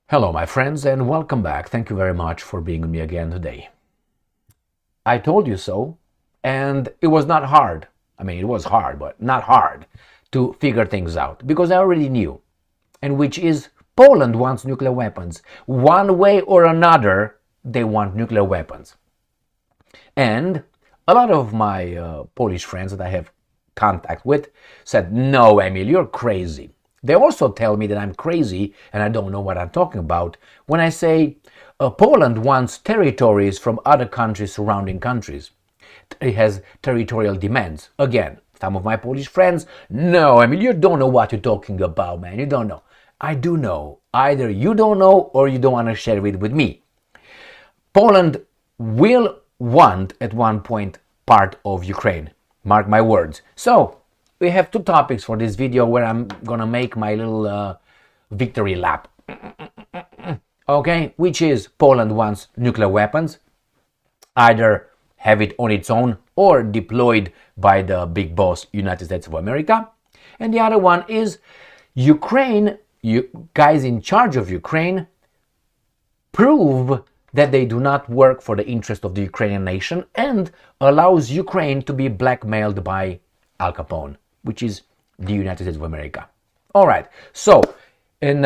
Hello, my friends, and welcome back. Thank you very much for being with me again today. I told you so, and it was not hard. I mean, it was hard, but not hard to figure things out because I already knew, and which is Poland wants nuclear weapons. One way or another, they want nuclear weapons. And a lot of my Polish friends that I have contact with said, "No, Emil, you're crazy." They also tell me that I'm crazy and I don't know what I'm talking about when I say Poland wants territories from other countries, surrounding countries. It has territorial demands. Again, some of my Polish friends, "No, Emil, you don't know what you're talking about, man. You don't know." I do know. Either you don't know or you don't want to share it with me. Poland will want at one point part of Ukraine. Mark my words. So, we have two topics for this video where I'm gonna make my little victory lap. Okay, which is Poland wants nuclear weapons, either have it on its own or deployed by the big boss United States of America. And the other one is Ukraine, you guys in charge of Ukraine, prove that they do not work for the interest of the Ukrainian nation and allows Ukraine to be blackmailed by Al Capone, which is the United States of America. All right, so in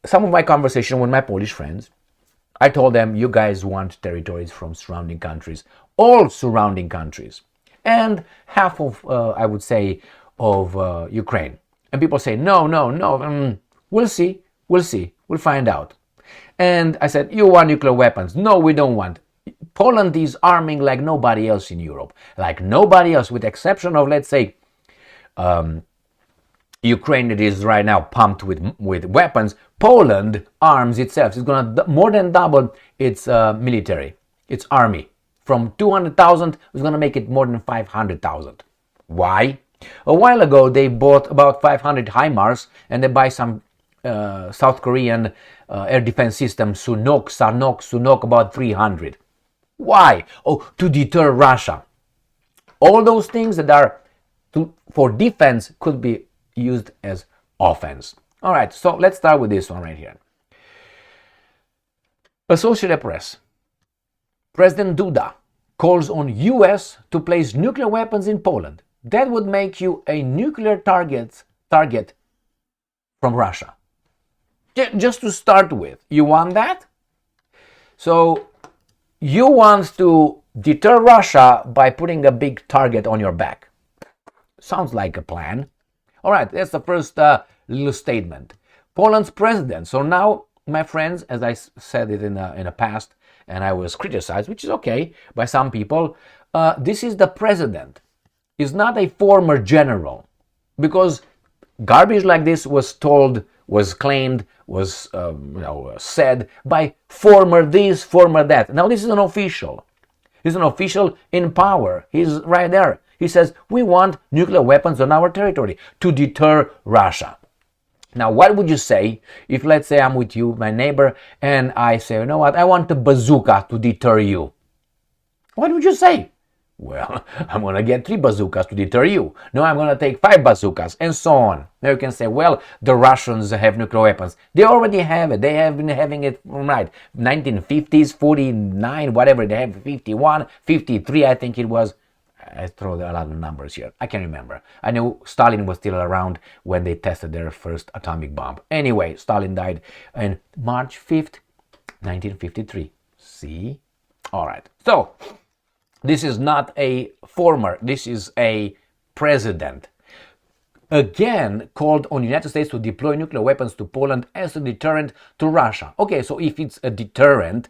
some of my conversation with my Polish friends, I told them, you guys want territories from surrounding countries, all surrounding countries, and half of, I would say, of Ukraine. And people say, no, we'll see, we'll find out. And I said, you want nuclear weapons? No, we don't want. Poland is arming like nobody else in Europe, like nobody else, with the exception of, let's say, Ukraine, that is right now pumped with weapons. Poland arms itself. It's going to more than double its military, its army. From 200,000, it's going to make it more than 500,000. Why? A while ago, they bought about 500 HIMARS, and they buy some South Korean air defense system, Sunok, about 300. Why? Oh, to deter Russia. All those things that are for defense could be used as offense. All right, so let's start with this one right here. Associated Press. President Duda calls on US to place nuclear weapons in Poland. That would make you a nuclear target from Russia. Just to start with, you want that? So you want to deter Russia by putting a big target on your back. Sounds like a plan. All right, that's the first little statement. Poland's president. So now, my friends, as I said it in the past, and I was criticized, which is okay, by some people, this is the president. He's not a former general, because garbage like this was told, was claimed, was said by former this, former that. Now this is an official. He's an official in power. He's right there. He says, we want nuclear weapons on our territory to deter Russia. Now, what would you say if, let's say, I'm with you, my neighbor, and I say, you know what, I want a bazooka to deter you? What would you say? Well, I'm going to get 3 bazookas to deter you. No, I'm going to take 5 bazookas, and so on. Now you can say, well, the Russians have nuclear weapons. They already have it. They have been having it from 1950s, 49, whatever. They have 51, 53, I think it was. I throw a lot of numbers here. I can't remember. I know Stalin was still around when they tested their first atomic bomb. Anyway, Stalin died on March 5th, 1953. See? All right. So, this is not a former, this is a president. Again, called on the United States to deploy nuclear weapons to Poland as a deterrent to Russia. Okay, so if it's a deterrent,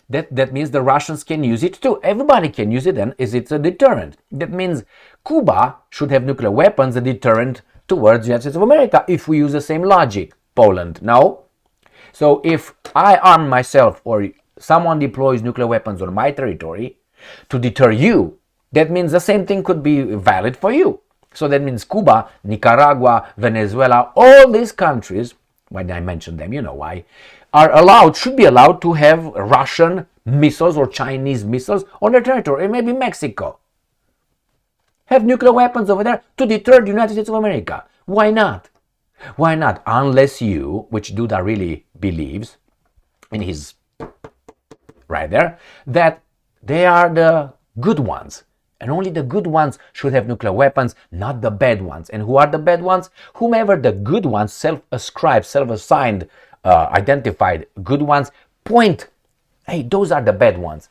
that means the Russians can use it too. Everybody can use it then, is it a deterrent? That means Cuba should have nuclear weapons, a deterrent towards the United States of America, if we use the same logic. Poland, no? So if I arm myself or someone deploys nuclear weapons on my territory to deter you, that means the same thing could be valid for you. So that means Cuba, Nicaragua, Venezuela, all these countries, when I mention them, you know why, should be allowed to have Russian missiles or Chinese missiles on their territory, and maybe Mexico. Have nuclear weapons over there to deter the United States of America. Why not? Why not? Unless you, which Duda really believes in his right there, that they are the good ones. And only the good ones should have nuclear weapons, not the bad ones. And who are the bad ones? Whomever the good ones, self-ascribed, self-assigned, identified good ones, point, hey, those are the bad ones.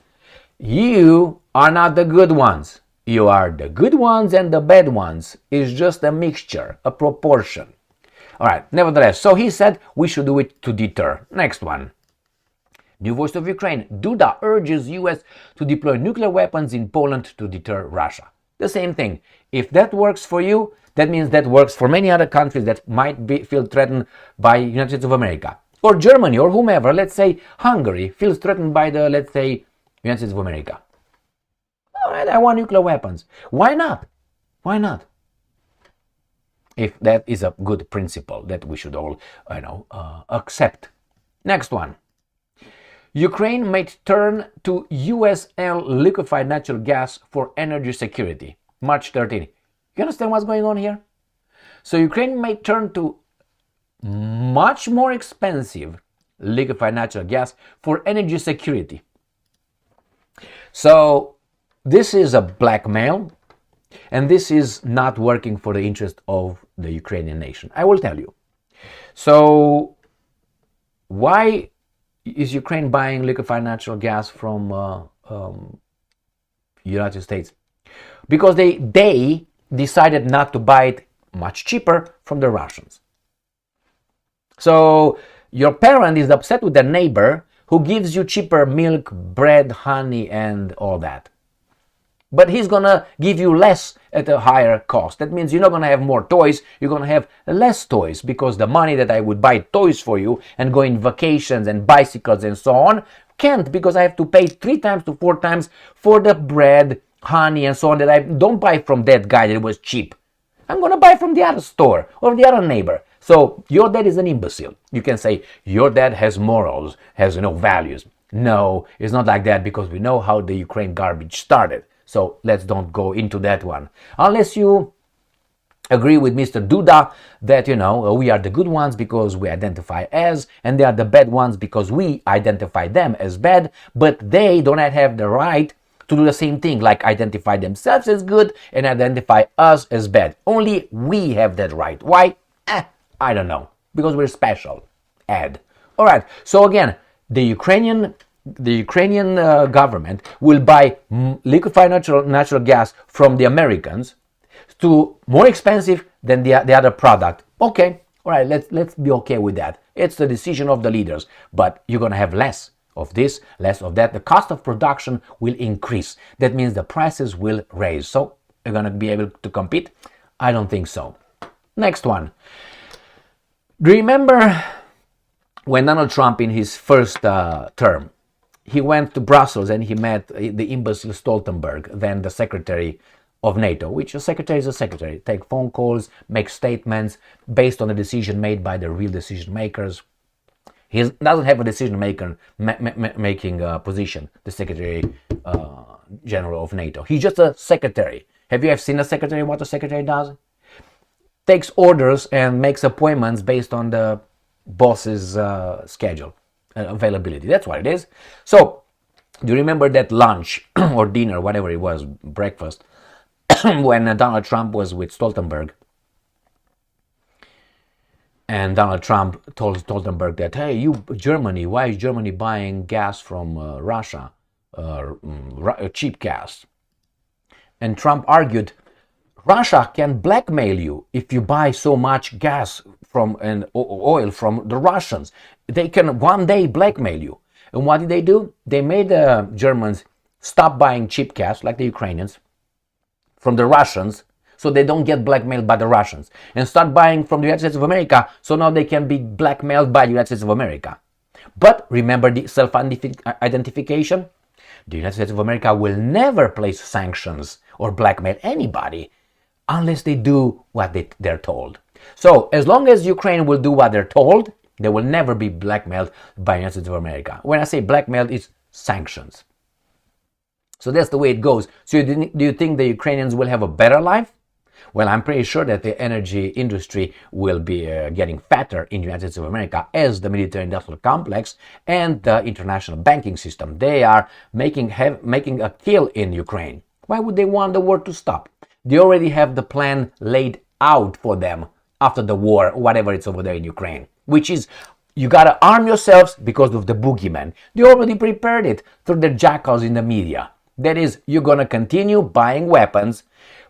You are not the good ones. You are the good ones, and the bad ones is just a mixture, a proportion. All right, nevertheless, so he said we should do it to deter. Next one. New voice of Ukraine. Duda urges US to deploy nuclear weapons in Poland to deter Russia. The same thing. If that works for you, that means that works for many other countries that might feel threatened by United States of America. Or Germany, or whomever. Let's say Hungary feels threatened by the, let's say, United States of America. All right, I want nuclear weapons. Why not? Why not? If that is a good principle that we should all, accept. Next one. Ukraine might turn to US liquefied natural gas for energy security. March 13. You understand what's going on here? So Ukraine may turn to much more expensive liquefied natural gas for energy security. So this is a blackmail, and this is not working for the interest of the Ukrainian nation. I will tell you. So why is Ukraine buying liquefied natural gas from United States? Because they decided not to buy it much cheaper from the Russians. So your parent is upset with their neighbor who gives you cheaper milk, bread, honey, and all that. But he's gonna give you less at a higher cost. That means you're not gonna have more toys, you're gonna have less toys, because the money that I would buy toys for you and go in vacations and bicycles and so on can't, because I have to pay 3 times to 4 times for the bread, honey, and so on that I don't buy from that guy that was cheap. I'm gonna buy from the other store or the other neighbor. So your dad is an imbecile. You can say your dad has morals, has values. No, it's not like that, because we know how the Ukraine garbage started. So let's don't go into that one. Unless you agree with Mr. Duda that, we are the good ones because we identify as, and they are the bad ones because we identify them as bad, but they do not have the right to do the same thing, like identify themselves as good and identify us as bad. Only we have that right. Why? I don't know. Because we're special. Add. All right. So again, the Ukrainian government will buy liquefied natural gas from the Americans to more expensive than the other product. Okay, all right, let's be okay with that. It's the decision of the leaders, but you're gonna have less of this, less of that. The cost of production will increase. That means the prices will raise. So you're gonna be able to compete? I don't think so. Next one. Do you remember when Donald Trump in his first term, he went to Brussels and he met the imbecile Stoltenberg, then the secretary of NATO, which a secretary is a secretary. Take phone calls, make statements based on the decision made by the real decision makers. He doesn't have a decision making position, the secretary general of NATO. He's just a secretary. Have you ever seen a secretary, what a secretary does? Takes orders and makes appointments based on the boss's schedule. Availability. That's what it is. So, do you remember that lunch or dinner, whatever it was, breakfast, when Donald Trump was with Stoltenberg? And Donald Trump told Stoltenberg that, hey, you, Germany, why is Germany buying gas from Russia? Cheap gas. And Trump argued, Russia can blackmail you if you buy so much gas from and oil from the Russians. They can one day blackmail you. And what did they do? They made the Germans stop buying cheap gas, like the Ukrainians, from the Russians, so they don't get blackmailed by the Russians, and start buying from the United States of America, so now they can be blackmailed by the United States of America. But remember the self-identification? The United States of America will never place sanctions or blackmail anybody unless they do what they're told. So as long as Ukraine will do what they're told, they will never be blackmailed by the United States of America. When I say blackmailed, it's sanctions. So that's the way it goes. So do you think the Ukrainians will have a better life? Well, I'm pretty sure that the energy industry will be getting fatter in the United States of America as the military-industrial complex and the international banking system. They are making a kill in Ukraine. Why would they want the war to stop? They already have the plan laid out for them after the war, whatever it's over there in Ukraine, which is you gotta arm yourselves because of the boogeyman. They already prepared it through the jackals in the media. That is, you're gonna continue buying weapons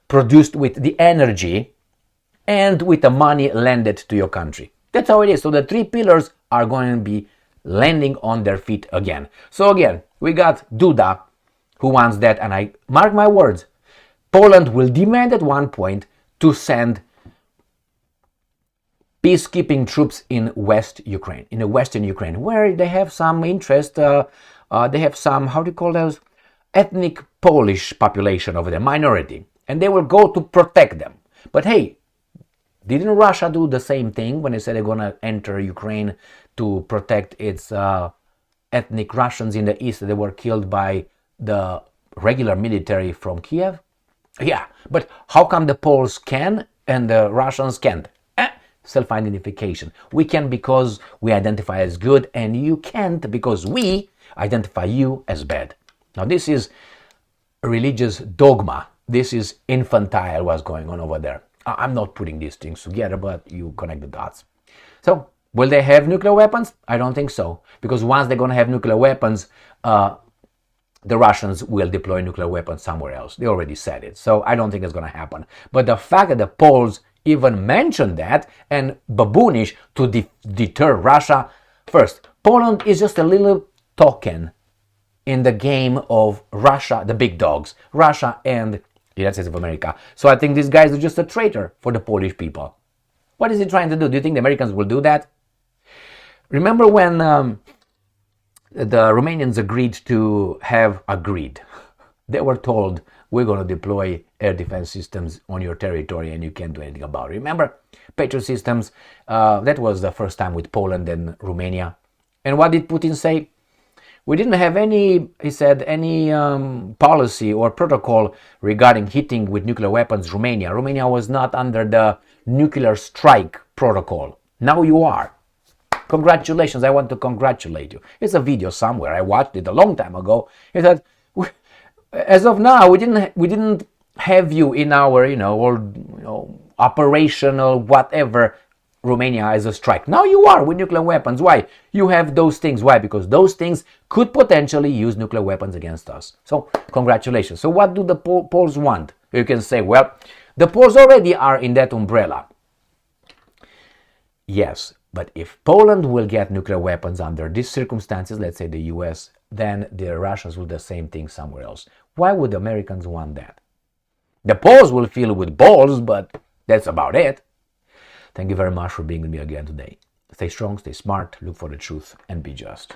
produced with the energy and with the money lended to your country. That's how it is. So the three pillars are going to be landing on their feet again. So again, we got Duda, who wants that, and I mark my words, Poland will demand at one point to send peacekeeping troops in West Ukraine, in the Western Ukraine, where they have some interest. They have some, how do you call those, ethnic Polish population over there, minority, and they will go to protect them. But hey, didn't Russia do the same thing when they said they're gonna enter Ukraine to protect its ethnic Russians in the east that were killed by the regular military from Kiev? Yeah, but how come the Poles can and the Russians can't? Self-identification. We can because we identify as good, and you can't because we identify you as bad. Now this is a religious dogma. This is infantile what's going on over there. I'm not putting these things together, but you connect the dots. So, will they have nuclear weapons? I don't think so. Because once they're going to have nuclear weapons, the Russians will deploy nuclear weapons somewhere else. They already said it. So, I don't think it's going to happen. But the fact that the Poles even mentioned that and baboonish to deter Russia, first, Poland is just a little token in the game of Russia, the big dogs, Russia and the United States of America. So I think these guys are just a traitor for the Polish people. What is he trying to do? Do you think the Americans will do that? Remember when the Romanians agreed? They were told, we're going to deploy air defense systems on your territory and you can't do anything about it. Remember? Patriot systems, that was the first time with Poland and Romania. And what did Putin say? We didn't have any, he said, any policy or protocol regarding hitting with nuclear weapons Romania. Romania was not under the nuclear strike protocol. Now you are. Congratulations, I want to congratulate you. It's a video somewhere. I watched it a long time ago. He said, as of now, we didn't have you in our, operational whatever Romania as a strike. Now you are with nuclear weapons. Why? You have those things. Why? Because those things could potentially use nuclear weapons against us. So, congratulations. So, what do the Poles want? You can say, well, the Poles already are in that umbrella. Yes, but if Poland will get nuclear weapons under these circumstances, let's say the US, then the Russians will do the same thing somewhere else. Why would the Americans want that? The Poles will fill with balls, but that's about it. Thank you very much for being with me again today. Stay strong, stay smart, look for the truth, and be just.